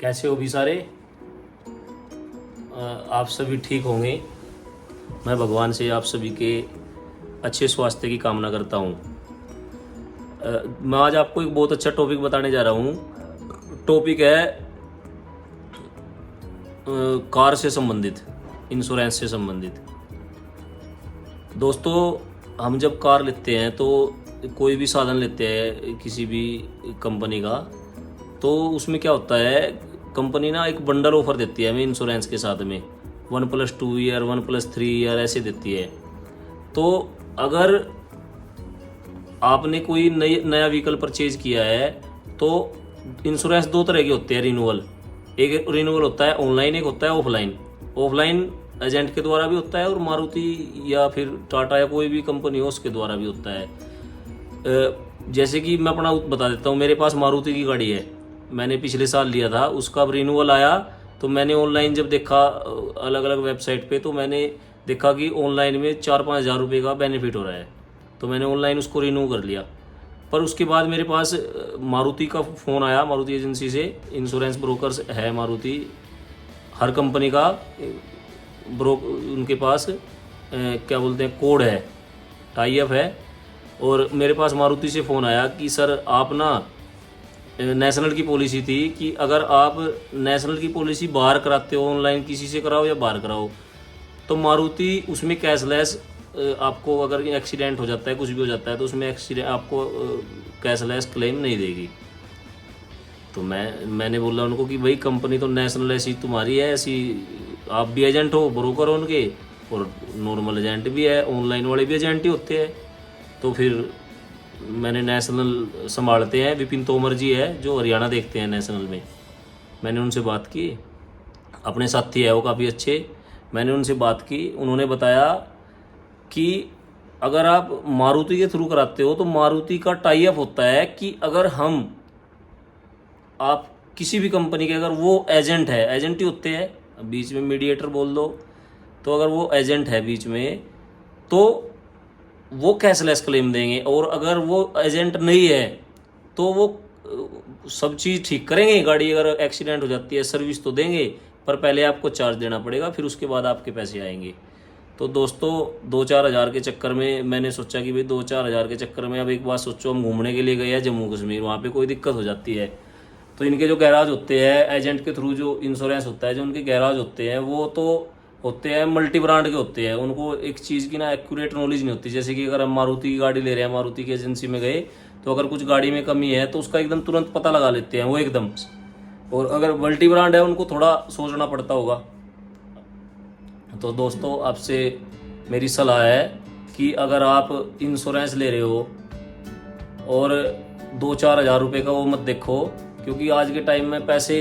कैसे हो भी सारे। आप सभी ठीक होंगे। मैं भगवान से आप सभी के अच्छे स्वास्थ्य की कामना करता हूँ। मैं आज आपको एक बहुत अच्छा टॉपिक बताने जा रहा हूँ। टॉपिक है कार से संबंधित, इंश्योरेंस से संबंधित। दोस्तों, हम जब कार लेते हैं तो कोई भी साधन लेते हैं किसी भी कंपनी का, तो उसमें क्या होता है, कंपनी ना एक बंडल ऑफर देती है हमें इंश्योरेंस के साथ में 1+2 ईयर 1+3 ईयर ऐसे देती है। तो अगर आपने कोई नया व्हीकल परचेज किया है तो इंश्योरेंस दो तरह के होते हैं रिन्यूअल। एक रिन्यूअल होता है ऑनलाइन, एक होता है ऑफलाइन। ऑफलाइन एजेंट के द्वारा भी होता है और मारुति या फिर टाटा या कोई भी कंपनी हो उसके द्वारा भी होता है। जैसे कि मैं अपना बता देता हूँ, मेरे पास मारुति की गाड़ी है, मैंने पिछले साल लिया था, उसका अब रिन्यूअल आया तो मैंने ऑनलाइन जब देखा अलग अलग वेबसाइट पे, तो मैंने देखा कि ऑनलाइन में 4-5 हज़ार रुपये का बेनिफिट हो रहा है, तो मैंने ऑनलाइन उसको रिन्यू कर लिया। पर उसके बाद मेरे पास मारुति का फ़ोन आया, मारुति एजेंसी से, इंश्योरेंस ब्रोकर्स है मारुति, हर कंपनी का उनके पास क्या बोलते हैं कोड है, टाई अप है। और मेरे पास मारुति से फ़ोन आया कि सर आप ना, नेशनल की पॉलिसी थी कि अगर आप नेशनल की पॉलिसी बाहर कराते हो, ऑनलाइन किसी से कराओ या बाहर कराओ, तो मारुति उसमें कैशलेस आपको, अगर एक्सीडेंट हो जाता है, कुछ भी हो जाता है, तो उसमें एक्सीडेंट आपको कैशलेस क्लेम नहीं देगी। तो मैंने बोला उनको कि भाई कंपनी तो नेशनल ऐसी तुम्हारी है, ऐसी आप भी एजेंट हो, ब्रोकर हो उनके, और नॉर्मल एजेंट भी है, ऑनलाइन वाले भी एजेंट ही होते हैं। तो फिर मैंने नेशनल संभालते हैं, विपिन तोमर जी है जो हरियाणा देखते हैं नेशनल में, मैंने उनसे बात की, अपने साथी है वो काफ़ी अच्छे, मैंने उनसे बात की। उन्होंने बताया कि अगर आप मारुति के थ्रू कराते हो तो मारुति का टाई अप होता है कि अगर आप किसी भी कंपनी के, अगर वो एजेंट है, एजेंट ही होते हैं, बीच में मीडिएटर बोल दो, तो अगर वो एजेंट है बीच में तो वो कैशलेस क्लेम देंगे, और अगर वो एजेंट नहीं है तो वो सब चीज़ ठीक करेंगे। गाड़ी अगर एक्सीडेंट हो जाती है सर्विस तो देंगे, पर पहले आपको चार्ज देना पड़ेगा, फिर उसके बाद आपके पैसे आएंगे। तो दोस्तों 2-4 हज़ार के चक्कर में मैंने सोचा कि भाई 2-4 हज़ार के चक्कर में, अब एक बात सोचो, हम घूमने के लिए गए हैं जम्मू कश्मीर, वहाँ पे कोई दिक्कत हो जाती है, तो इनके जो गैराज होते हैं एजेंट के थ्रू जो इंश्योरेंस होता है, जो उनके गैराज होते हैं वो तो होते हैं मल्टी ब्रांड के होते हैं, उनको एक चीज़ की ना एक्यूरेट नॉलेज नहीं होती। जैसे कि अगर हम मारुति की गाड़ी ले रहे हैं, मारुति की एजेंसी में गए, तो अगर कुछ गाड़ी में कमी है तो उसका एकदम तुरंत पता लगा लेते हैं वो एकदम, और अगर मल्टी ब्रांड है उनको थोड़ा सोचना पड़ता होगा। तो दोस्तों आपसे मेरी सलाह है कि अगर आप इंश्योरेंस ले रहे हो और 2-4 हज़ार रुपये का वो मत देखो, क्योंकि आज के टाइम में पैसे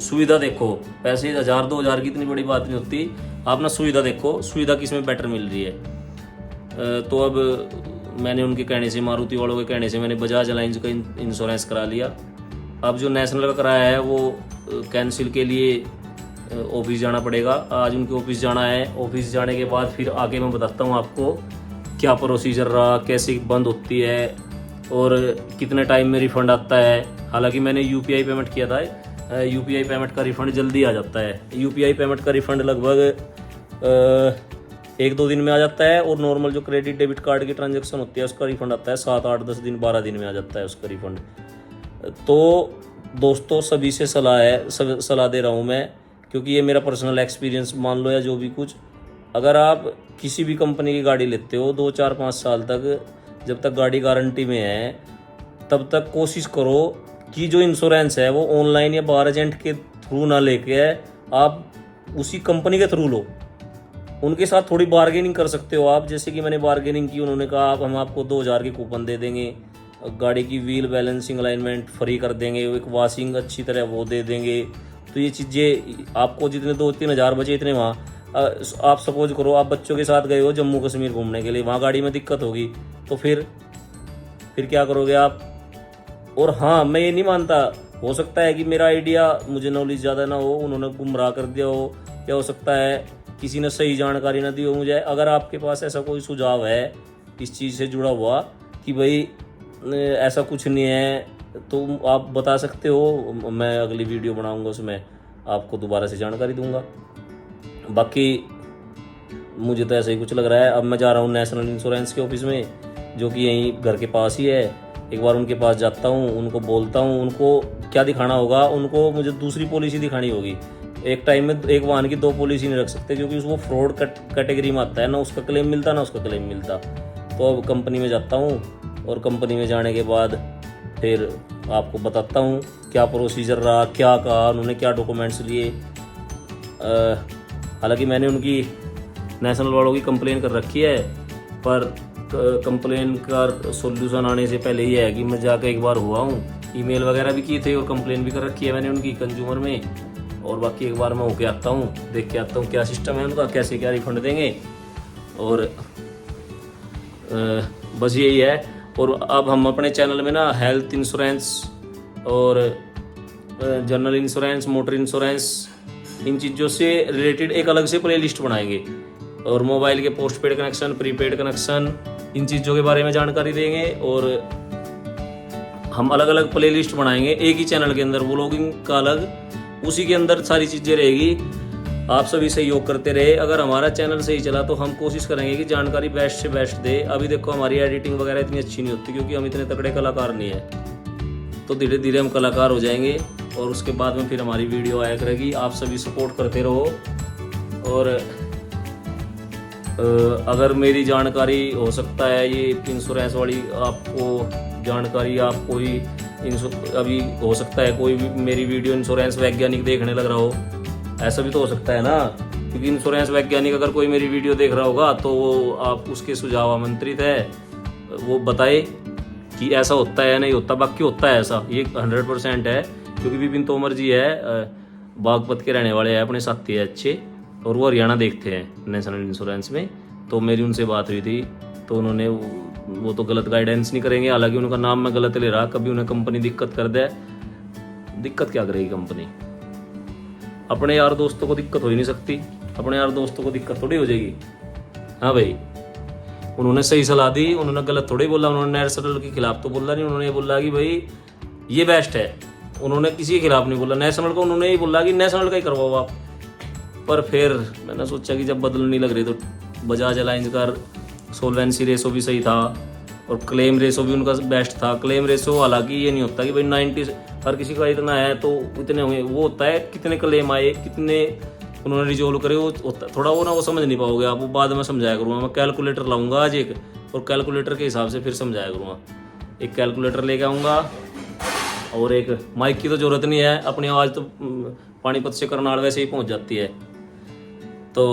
सुविधा देखो, पैसे 1,000-2,000 की इतनी बड़ी बात नहीं होती, आप ना सुविधा देखो, सुविधा किस में बेटर मिल रही है। तो अब मैंने उनके कहने से, मारुति वालों के कहने से, मैंने बजाज अलायंस का इंश्योरेंस करा लिया। अब जो नेशनल का कराया है वो कैंसिल के लिए ऑफिस जाना पड़ेगा। आज उनके ऑफिस जाना है, ऑफिस जाने के बाद फिर आगे मैं बताता हूँ आपको क्या प्रोसीजर रहा, कैसे बंद होती है और कितने टाइम में रिफ़ंड आता है। हालांकि मैंने यूपीआई पेमेंट किया था, यूपीआई पेमेंट का रिफ़ंड जल्दी आ जाता है। यूपीआई पेमेंट का रिफ़ंड लगभग 1-2 दिन में आ जाता है, और नॉर्मल जो क्रेडिट डेबिट कार्ड की ट्रांजैक्शन होती है उसका रिफ़ंड आता है 7-8-10 दिन 12 दिन में आ जाता है उसका रिफ़ंड। तो दोस्तों सभी से सलाह दे रहा हूँ मैं, क्योंकि ये मेरा पर्सनल एक्सपीरियंस मान लो या जो भी कुछ। अगर आप किसी भी कंपनी की गाड़ी लेते हो 2-4-5 साल तक, जब तक गाड़ी गारंटी में है, तब तक कोशिश करो कि जो इंश्योरेंस है वो ऑनलाइन या बाहर एजेंट के थ्रू ना लेके आप उसी कंपनी के थ्रू लो। उनके साथ थोड़ी बार्गेनिंग कर सकते हो आप, जैसे कि मैंने बार्गेनिंग की, उन्होंने कहा हम आपको 2,000 की कूपन दे देंगे, गाड़ी की व्हील बैलेंसिंग अलाइनमेंट फ्री कर देंगे, एक वॉशिंग अच्छी तरह वो दे देंगे। तो ये चीज़ें आपको जितने 2-3 हज़ार बचे इतने वहाँ, आप सपोज करो आप बच्चों के साथ गए हो जम्मू कश्मीर घूमने के लिए, वहाँ गाड़ी में दिक्कत होगी तो फिर क्या करोगे आप। और हाँ, मैं ये नहीं मानता, हो सकता है कि मेरा आइडिया, मुझे नॉलेज ज़्यादा ना हो, उन्होंने गुमराह कर दिया हो, या हो सकता है किसी ने सही जानकारी ना दी हो मुझे। अगर आपके पास ऐसा कोई सुझाव है इस चीज़ से जुड़ा हुआ कि भाई ऐसा कुछ नहीं है, तो आप बता सकते हो, मैं अगली वीडियो बनाऊंगा उसमें आपको दोबारा से जानकारी दूंगा। बाकी मुझे तो ऐसा ही कुछ लग रहा है। अब मैं जा रहा हूँ नेशनल इंश्योरेंस के ऑफिस में, जो कि यहीं घर के पास ही है। एक बार उनके पास जाता हूँ, उनको बोलता हूँ उनको क्या दिखाना होगा। उनको मुझे दूसरी पॉलिसी दिखानी होगी। एक टाइम में एक वाहन की 2 पॉलिसी नहीं रख सकते, क्योंकि उसको फ्रॉड कैटेगरी में आता है, ना उसका क्लेम मिलता ना उसका क्लेम मिलता। तो अब कंपनी में जाता हूँ और कंपनी में जाने के बाद फिर आपको बताता हूँ क्या प्रोसीजर रहा, क्या कहा उन्होंने, क्या डॉक्यूमेंट्स लिए। हालांकि मैंने उनकी नेशनल वालों की कंप्लेन कर रखी है, पर कंप्लेन का सॉल्यूशन आने से पहले ही है कि मैं जाके एक बार हुआ हूँ, ईमेल वगैरह भी किए थे और कंप्लेन भी कर रखी है मैंने उनकी कंज्यूमर में। और बाकी एक बार मैं होके आता हूँ, देख के आता हूँ क्या सिस्टम है उनका, कैसे क्या रिफंड देंगे। और बस यही है। और अब हम अपने चैनल में ना हेल्थ इंश्योरेंस और जनरल इंश्योरेंस, मोटर इंश्योरेंस, इन चीज़ों से रिलेटेड एक अलग से प्ले लिस्ट बनाएंगे। और मोबाइल के post paid connection, prepaid connection, इन चीज़ों के बारे में जानकारी देंगे। और हम अलग अलग प्ले लिस्ट बनाएंगे एक ही चैनल के अंदर, व्लॉगिंग का अलग, उसी के अंदर सारी चीज़ें रहेगी। आप सभी सहयोग करते रहे। अगर हमारा चैनल सही चला तो हम कोशिश करेंगे कि जानकारी बेस्ट से बेस्ट दे। अभी देखो हमारी एडिटिंग वगैरह इतनी अच्छी नहीं होती, क्योंकि हम इतने तगड़े कलाकार नहीं है। तो धीरे धीरे हम कलाकार हो जाएंगे और उसके बाद में फिर हमारी वीडियो आया करेगी। आप सभी सपोर्ट करते रहो। और अगर मेरी जानकारी हो सकता है ये इंश्योरेंस वाली आपको जानकारी, आप कोई अभी हो सकता है कोई भी मेरी वीडियो इंश्योरेंस वैज्ञानिक देखने लग रहा हो, ऐसा भी तो हो सकता है ना। क्योंकि इंश्योरेंस वैज्ञानिक अगर कोई मेरी वीडियो देख रहा होगा तो वो आप उसके सुझाव आमंत्रित है, वो बताए कि ऐसा होता है या नहीं होता। बाकी होता है ऐसा, ये 100% है। क्योंकि विपिन तोमर जी है, बागपत के रहने वाले हैं, अपने साथी है अच्छे, और वो हरियाणा देखते हैं नेशनल इंश्योरेंस में। तो मेरी उनसे बात हुई थी, तो उन्होंने वो तो गलत गाइडेंस नहीं करेंगे। हालांकि उनका नाम मैं गलत ले रहा, कभी उन्हें कंपनी दिक्कत कर दे। दिक्कत क्या करेगी कंपनी? अपने यार दोस्तों को दिक्कत हो ही नहीं सकती, अपने यार दोस्तों को दिक्कत थोड़ी हो जाएगी। हाँ भाई, उन्होंने सही सलाह दी, उन्होंने गलत थोड़ी बोला। उन्होंने नेशनल के खिलाफ तो बोला नहीं, उन्होंने बोला कि भाई ये बेस्ट है। उन्होंने किसी के खिलाफ नहीं बोला नेशनल को, उन्होंने ही बोला कि नेशनल का ही करवाओ आप। पर फिर मैंने सोचा कि जब बदलनी लग रही तो बजाज अलायंस का सोल्वेंसी रेशो भी सही था और क्लेम रेशो भी उनका बेस्ट था। क्लेम रेशो हालांकि ये नहीं होता कि भाई 90 हर किसी का इतना है तो इतने होंगे, वो होता है कितने क्लेम आए, कितने उन्होंने रिजोल्व करे। वो थोड़ा वो ना वो समझ नहीं पाओगे आप, वो बाद में समझाया करूँगा। मैं कैलकुलेटर लाऊंगा आज एक, और कैलकुलेटर के हिसाब से फिर समझाया करूँगा। एक कैलकुलेटर लेके आऊँगा और एक माइक की तो ज़रूरत नहीं है, अपनी आवाज़ तो पानीपत से करनाल वैसे ही पहुँच जाती है। तो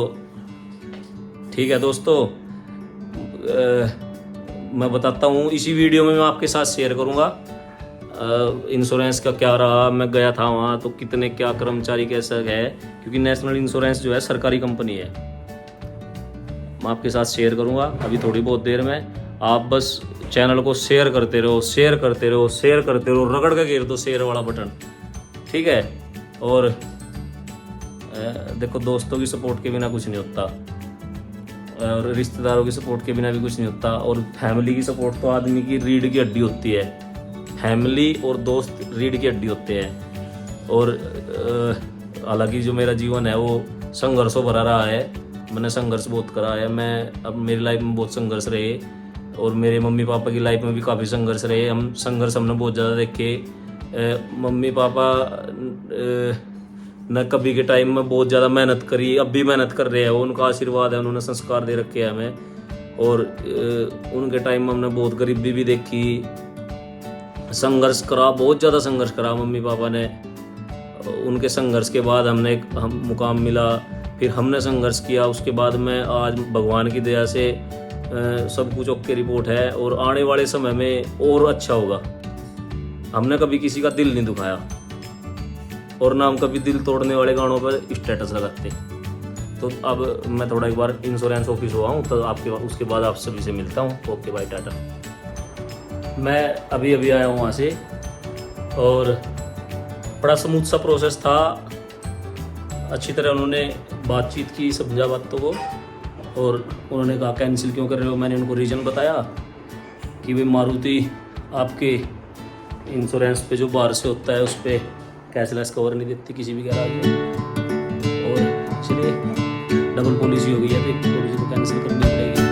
ठीक है दोस्तों, मैं बताता हूँ इसी वीडियो में मैं आपके साथ शेयर करूँगा इंश्योरेंस का क्या रहा। मैं गया था वहाँ तो कितने क्या कर्मचारी कैसा है, क्योंकि नेशनल इंश्योरेंस जो है सरकारी कंपनी है। मैं आपके साथ शेयर करूँगा अभी थोड़ी बहुत देर में। आप बस चैनल को शेयर करते रहो, शेयर करते रहो, शेयर करते रहो, रगड़ के घेर दो शेयर वाला बटन, ठीक है। और देखो दोस्तों की सपोर्ट के बिना कुछ नहीं होता, और रिश्तेदारों की सपोर्ट के बिना भी कुछ नहीं होता, और फैमिली की सपोर्ट तो आदमी की रीढ़ की हड्डी होती है। फैमिली और दोस्त रीढ़ की हड्डी होते हैं। और हालांकि जो मेरा जीवन है वो संघर्षों भरा रहा है, मैंने संघर्ष बहुत करा है। मैं अब मेरी लाइफ में बहुत संघर्ष रहे, और मेरे मम्मी पापा की लाइफ में भी काफ़ी संघर्ष रहे। हम संघर्ष हमने बहुत ज़्यादा देखे। मम्मी पापा न कभी के टाइम में बहुत ज़्यादा मेहनत करी, अब भी मेहनत कर रहे हैं, वो उनका आशीर्वाद है, उन्होंने संस्कार दे रखे हैं हमें। और उनके टाइम में हमने बहुत गरीबी भी देखी, संघर्ष करा, बहुत ज़्यादा संघर्ष करा मम्मी पापा ने। उनके संघर्ष के बाद हम मुकाम मिला, फिर हमने संघर्ष किया, उसके बाद में आज भगवान की दया से सब कुछ ओके रिपोर्ट है, और आने वाले समय में और अच्छा होगा। हमने कभी किसी का दिल नहीं दुखाया, और ना हम कभी दिल तोड़ने वाले गानों पर स्टेटस लगाते। तो अब मैं थोड़ा एक बार इंश्योरेंस ऑफिस हुआ हूँ, तो आपके उसके बाद आप सभी से मिलता हूँ। Okay bye, tata. मैं अभी अभी आया हूँ वहाँ से, और बड़ा स्मूथ सा प्रोसेस था। अच्छी तरह उन्होंने बातचीत की, समझा बातों को, और उन्होंने कहा कैंसिल क्यों कर रहे हो। मैंने उनको रीज़न बताया कि भाई मारुति आपके इंश्योरेंस पे जो बाहर से होता है उस पर कैशलेस कवर नहीं देती किसी भी गैराज में। और चलिए डबल पॉलिसी हो गई है तो एक पॉलिसी तो कैंसिल करनी पड़ेगी।